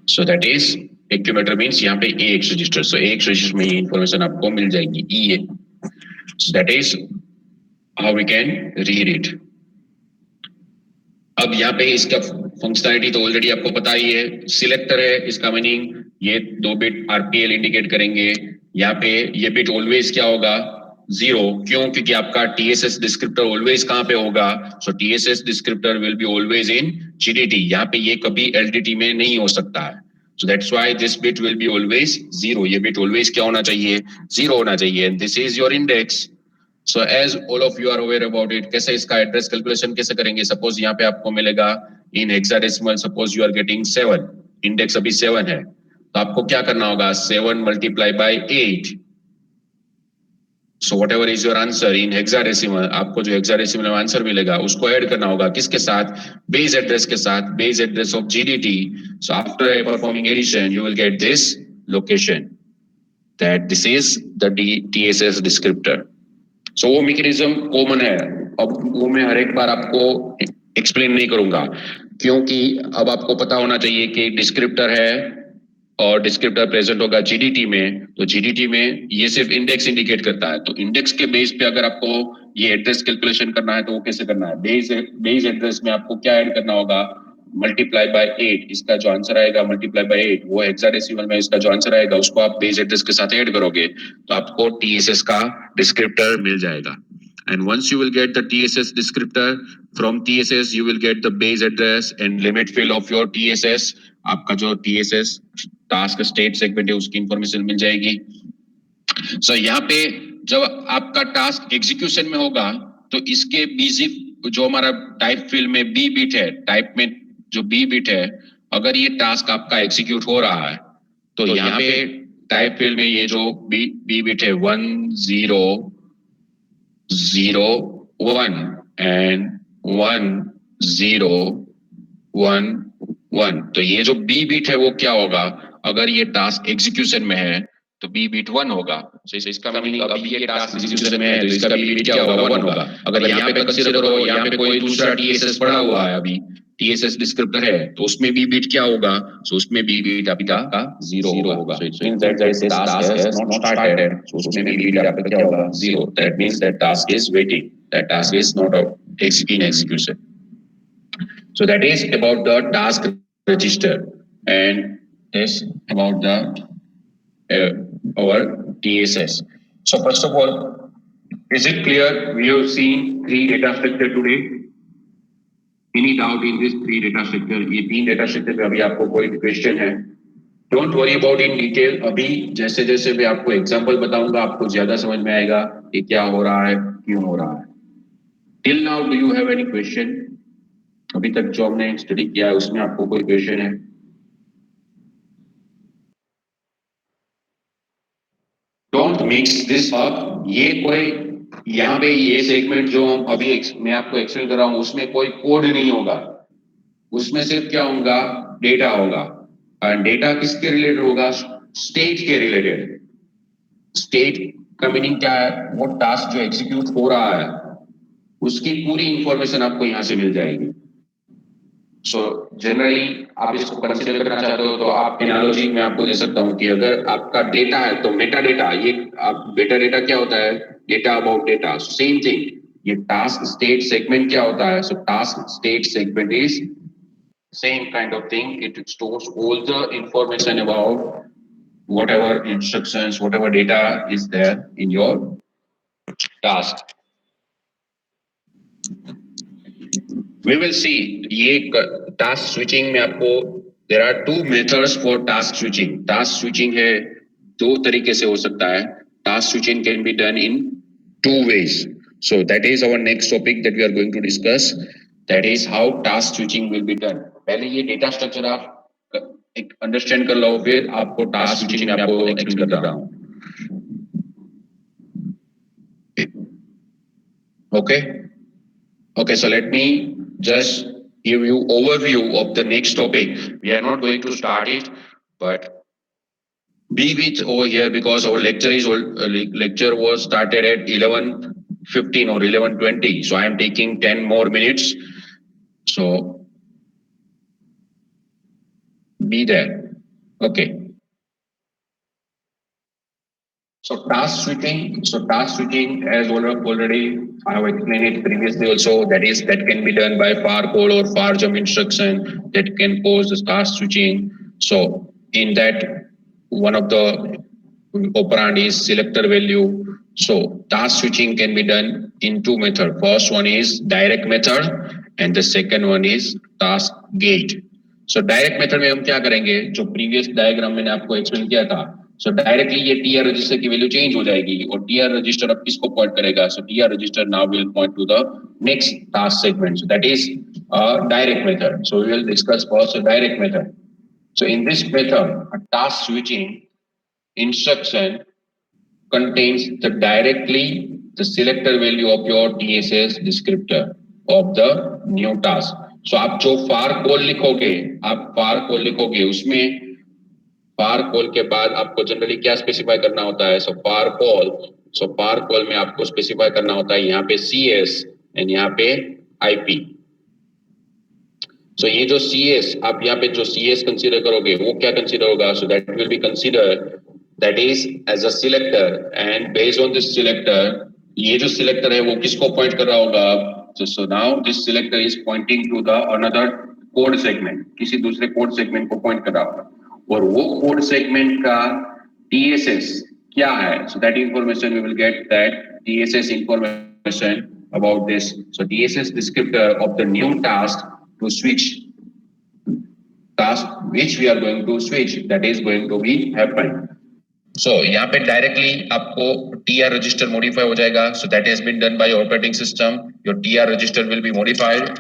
So that is accumulator means यहाँ पे AX register. So AX register में ये इंफॉर्मेशन आपको मिल जाएगी. EA. So that is how we can read it. अब यहाँ पे इसका फंक्शनैलिटी तो ऑलरेडी आपको पता ही है. सिलेक्टर है, इसका मीनिंग ये 2 बिट RPL इंडिकेट करेंगे. यहाँ पे ये बिट ऑलवेज क्या होगा? 0. क्यों? क्योंकि आपका TSS डिस्क्रिप्टर ऑलवेज कहाँ पे होगा? सो TSS descriptor will be always in GDT. यहाँ पे ये कभी LDT में नहीं हो सकता है. So that's why this bit will be always 0. ये bit always क्या होना चाहिए? 0 होना चाहिए. And this is your index. So as all of you are aware about it, कैसे इसका एड्रेस कैलकुलेशन कैसे करेंगे? सपोज यहाँ पे आपको मिलेगा in hexadecimal. Suppose you are getting 7, index अभी 7 है, तो आपको क्या करना होगा? 7 multiply by 8. So whatever is your answer in hexadecimal, आपको जो हेक्साडेसिमल में आंसर मिलेगा उसको ऐड करना होगा. किसके साथ? बेस एड्रेस के साथ. Base address of GDT. So after performing addition you will get this location that this is the TSS descriptor. So वो मैकेनिज्म कॉमन है. अब वो मैं हर एक बार आपको एक्सप्लेन नहीं करूंगा क्योंकि अब आपको पता होना चाहिए कि डिस्क्रिप्टर है और डिस्क्रिप्टर प्रेजेंट होगा GDT में. तो GDT में ये सिर्फ इंडेक्स इंडिकेट करता है. तो इंडेक्स के बेस पे अगर आपको ये एड्रेस कैलकुलेशन करना है तो वो कैसे करना है? बेस एड्रेस में आपको क्या ऐड करना होगा? Multiply by 8. इसका जो आंसर आएगा मल्टीप्लाई बाय 8, वो हेक्साडेसिमल में इसका जो आंसर आएगा उसको आप बेस एड्रेस के साथ ऐड करोगे तो आपको TSS का डिस्क्रिप्टर मिल जाएगा. And once you will get the TSS descriptor, from TSS you will get the base address and limit field of your TSS. आपका जो TSS टास्क स्टेट सेगमेंट है उसकी इंफॉर्मेशन मिल जाएगी. सो यहाँ पे जब आपका टास्क एग्जीक्यूशन में होगा तो इसके बीजी जो हमारा टाइप फील्ड में B बिट है, टाइप में जो B बिट है, अगर ये टास्क आपका एग्जीक्यूट हो रहा है तो यहाँ पे टाइप फील्ड में ये जो B बिट है 1 0 0 1 and 1 0 1 1. तो ये जो B बिट है वो क्या होगा? अगर ये टास्क एग्जीक्यूशन में है तो B बिट 1 होगा. तो इसका मीनिंग अभी ये टास्क एग्जीक्यूशन में है तो इसका B बिट क्या होगा? 1 होगा. अगर यहाँ पे कंसीडर करो यहाँ पे कोई दूसरा TSS पड़ा हुआ है, अभी TSS डिस्क्रिप्टर है तो उसमें B बिट क्या होगा? सो उसमें B बिट आपका 0 होगा. So it means that this task has not started. So उसमें B बिट आपका क्या होगा? 0. That means that task is waiting. That task is not in execution. So that is about the task register and this about the our TSS. So first of all, is it clear? We have seen three data structure today. Any doubt in this three data structure? ये तीन data structure पे अभी आपको कोई question है? Don't worry about in detail. अभी जैसे जैसे मैं आपको example बताऊंगा आपको ज्यादा समझ में आएगा कि क्या हो रहा है, क्यों हो रहा है. Till now, do you have any question? अभी तक जो हमने स्टडी किया है उसमें आपको कोई क्वेश्चन है? Don't mix this up. ये कोई यहाँ पे ये सेगमेंट जो हम अभी मैं आपको एक्सप्लेन कर रहा हूँ उसमें कोई कोड नहीं होगा. उसमें सिर्फ क्या होगा? डेटा होगा. और डेटा किसके रिलेटेड होगा? स्टेट के रिलेटेड. स्टेट का मीनिंग क्या है? वो टास्क जो एग्जीक्यूट हो रहा है उसकी पूरी इंफॉर्मेशन आपको यहाँ से मिल जाएगी. सो जनरली आप इसको कंसीडर करना चाहते हो तो आप एनालॉजी में आपको दे सकता हूँ कि अगर आपका डेटा है तो मेटा डेटा. ये आप मेटा डेटा क्या होता है? Data about data. Same thing. ये टास्क स्टेट सेगमेंट क्या होता है? सो task state segment is same kind of thing. It stores all the information about whatever instructions, whatever data is there in your task. We will see. ये task switching में आपको there are two methods for task switching. Task switching है दो तरीके से हो सकता है. Task switching can be done in two ways. So that is our next topic that we are going to discuss. That is how task switching will be done. पहले ये data structure आप एक understand कर लो फिर आपको task switching में आपको explain कर रहा हूँ. Okay. Okay, so let me just give you overview of the next topic. We are not going to start it, but be with over here because our lecture was started at 11:15 or 11:20. So I am taking 10 more minutes. So be there. Okay. So task switching, as already I have explained it previously also, that can be done by far call or far jump instruction that can cause the task switching. So in that, one of the operand is selector value. So task switching can be done in two methods. First one is direct method and the second one is task gate. So direct method में हम क्या करेंगे? जो previous diagram मैंने आपको explain किया था. So directly ये TR register की value change हो जाएगी और TR register अब किसको point करेगा? So TR register now will point to the next task segment. So that is direct method. So we will discuss first the direct method. So in this method, a task switching instruction contains the selector value of your TSS descriptor of the new task. So आप जो far call लिखोगे उसमें far call के बाद आपको generally क्या specify करना होता है? सो far call में आपको स्पेसिफाई करना होता है यहाँ पे CS एंड यहाँ पे IP. सो ये जो CS आप यहाँ पे जो CS कंसीडर करोगे वो क्या कंसीडर होगा? So that will B consider that is as a selector and based on this selector ये जो selector है वो किसको point कर रहा होगा? So now this selector is pointing to the another code segment. किसी दूसरे code segment को point कर रहा होगा और वो code segment का TSS क्या है? So that information we will get that TSS information about this. So TSS descriptor of the new task to switch task which we are going to switch, that is going to be happen. So यहाँ पे directly आपको TR register modify हो जाएगा. So that has been done by operating system. Your TR register will be modified.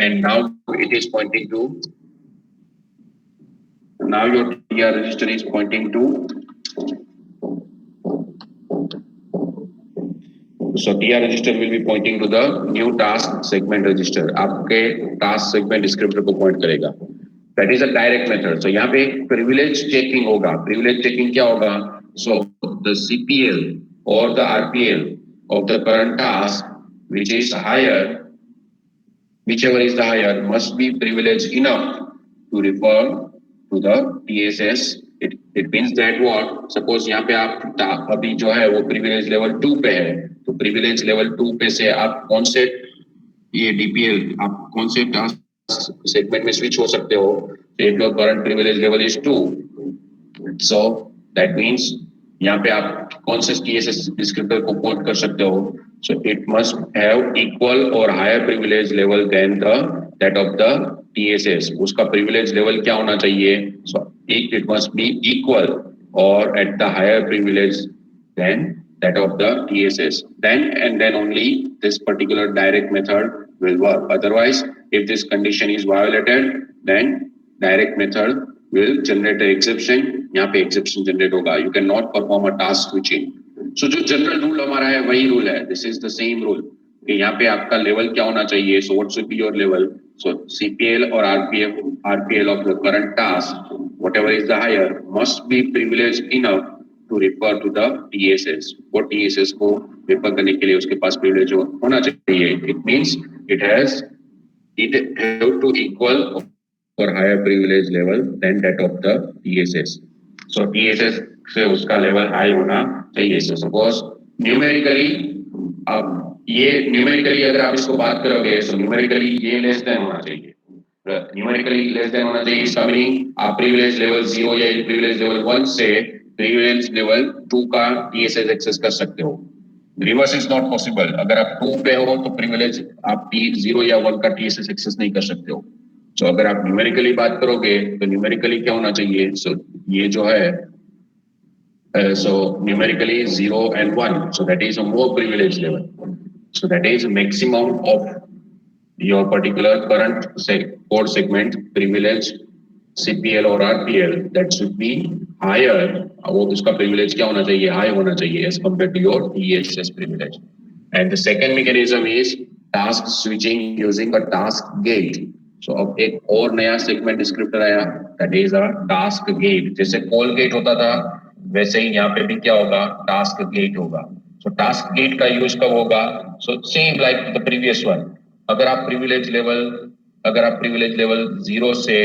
And now it is pointing to. Now your TR register is pointing to. So TR register will be pointing to the new task segment register. आपके task segment descriptor को point करेगा. That is a direct method. So यहाँ पे privilege checking होगा. Privilege checking क्या होगा? So the CPL or the RPL of the current task, which is higher, whichever is the higher, must be privileged enough to refer to the TSS. It means that what? Suppose यहाँ पे आप अभी जो है वो privilege level 2 पे है, तो privilege level 2 पे से आप कौन से ये DPL आप कौन से task segment में switch हो सकते हो? If your current privilege level is 2, so that means यहाँ पे आप कौन से TSS डिस्क्रिप्टर को कोट कर सकते हो? So it must have equal और higher privilege level then the that of the TSS. उसका प्रिविलेज लेवल क्या होना चाहिए? So it must be equal or at the higher privilege than that of the TSS. Then and then only this particular direct method will work. Otherwise, if this condition is violated, then direct method will generate an exception. यहाँ पे exception generate होगा. You cannot perform a task switching. So जो general rule हमारा है वही rule है. This is the same rule. कि यहाँ पे आपका लेवल क्या होना चाहिए? So what should be your level? So CPL or RPL of the current task, whatever is the higher, must be privileged enough to refer to the TSS. वो TSS को refer करने के लिए उसके पास privilege होना चाहिए. It means it have to equal or higher privilege level than that of the TSS. So TSS से उसका level high होना चाहिए. So suppose numerically अब ये न्यूमेरिकली अगर आप इसको बात करोगे तो न्यूमेरिकली ये लेस देन होना चाहिए. न्यूमेरिकली लेस देन होना चाहिए. इसका मीनिंग आप प्रिविलेज लेवल 0 या प्रिविलेज लेवल 1 से प्रिविलेज लेवल 2 का TSS एक्सेस कर सकते हो. Reverse is not possible. अगर आप 2 पे हो तो प्रिविलेज आप 0 या 1 का TSS एक्सेस नहीं कर सकते हो. तो अगर आप न्यूमेरिकली बात करोगे तो न्यूमेरिकली क्या होना चाहिए? सो ये जो है so numerically 0 and 1, so that is a more privileged level. So that is maximum of your particular current code segment privilege CPL or RPL that should be higher. वो उसका privilege क्या होना चाहिए? High होना चाहिए as compared to your TSS privilege. And the second mechanism is task switching using a task gate. So अब एक और नया segment descriptor आया, that is a task gate. जैसे call gate होता था वैसे ही यहाँ पे भी क्या होगा? टास्क गेट होगा. सो टास्क गेट का यूज कब होगा? So same like the previous one. अगर आप प्रिविलेज लेवल 0 से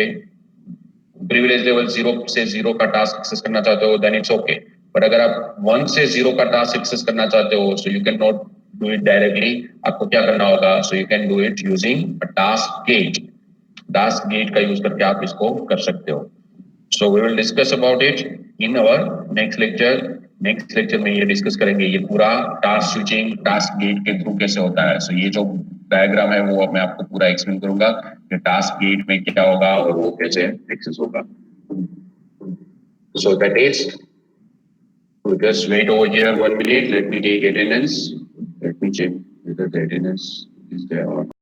प्रिविलेज लेवल 0 से 0 का टास्क एक्सेस करना चाहते हो देन इट्स ओके. बट अगर आप 1 से 0 का टास्क एक्सेस करना चाहते हो so you can not do it directly. आपको क्या करना होगा? So you can do it using a task gate. Task gate का यूज करके आप इसको कर सकते हो. So we will discuss about it in our next lecture. Next lecture में ये डिस्कस करेंगे ये पूरा टास्क स्विचिंग टास्क गेट के थ्रू कैसे होता है. सो ये जो डायग्राम है वो मैं आपको पूरा एक्सप्लेन करूंगा कि टास्क गेट में क्या होगा और वो कैसे एक्सेस होगा. So that is, just wait over here 1 minute. Let me take attendance. Let me check whether the attendance is there or not.